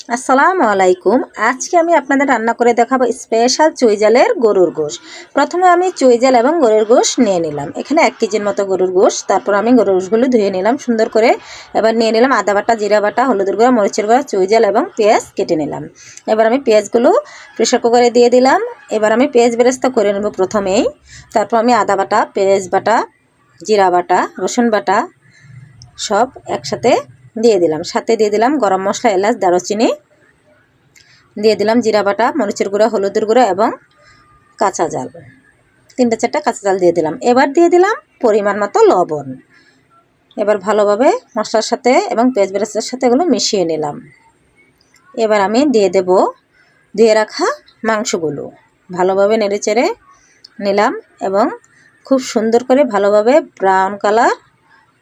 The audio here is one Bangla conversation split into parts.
আসসালামু আলাইকুম। আজকে আমি আপনাদের রান্না করে দেখাবো স্পেশাল চুইঝালের গরুর গোশ। প্রথমে আমি চুইঝাল এবং গরুর গোশ নিয়ে নিলাম। এখানে 1 কেজির মতো গরুর গোশ। তারপর আমি গরুর গোশগুলো ধুয়ে নিলাম সুন্দর করে। এবার নিয়ে নিলাম আদা বাটা, জিরা বাটা, হলুদের গুঁড়া, মরিচের গুঁড়া, চুইঝাল এবং পেঁয়াজ কেটে নিলাম। এবার আমি পেঁয়াজগুলো প্রেসার কুকারে দিয়ে দিলাম। এবার আমি পেঁয়াজ বেরেস্তা করে নেব প্রথমেই। তারপর আমি আদা বাটা, পেঁয়াজ বাটা, জিরা বাটা, রসুন বাটা সব একসাথে দিয়ে দিলাম। সাথে দিয়ে দিলাম গরম মশলা, এলাচ, দারুচিনি, দিয়ে দিলাম জিরা বাটা, মরিচের গুঁড়া, হলুদের গুঁড়া এবং কাঁচা জাল, 3-4টা কাঁচা জাল দিয়ে দিলাম। এবার দিয়ে দিলাম পরিমাণ মতো লবণ। এবার ভালোভাবে মশলার সাথে এবং পেঁয়াজ বেরেস্তার সাথে এগুলো মিশিয়ে নিলাম। এবার আমি দিয়ে দেব ধুয়ে রাখা মাংসগুলো। ভালোভাবে নেড়েচেড়ে নিলাম এবং খুব সুন্দর করে ভালোভাবে ব্রাউন কালার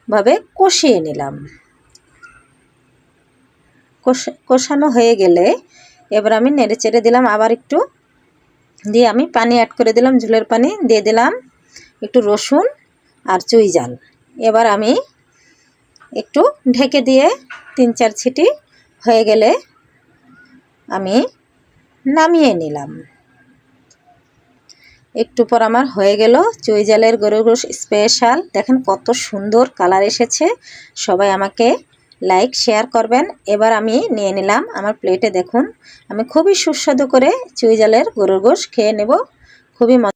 ভাবে কষিয়ে নিলাম। কষানো হয়ে গেলে এবার আমি নেড়েচেড়ে দিলাম আবার একটু, দিয়ে আমি পানি অ্যাড করে দিলাম, ঝোলের পানি দিয়ে দিলাম, একটু রসুন আর চুইঝাল। এবার আমি একটু ঢেকে দিয়ে 3-4 ছিটি হয়ে গেলে আমি নামিয়ে নিলাম। একটু পর আমার হয়ে গেল চুইঝালের গরুর গোশ স্পেশাল। দেখেন কত সুন্দর কালার এসেছে। সবাই আমাকে লাইক শেয়ার করবেন। এবার আমি নিয়ে নিলাম আমার প্লেটে। দেখুন আমি খুবই সুস্বাদু করে চুইঝালের গরুর গোশ খেয়ে নেব। খুবই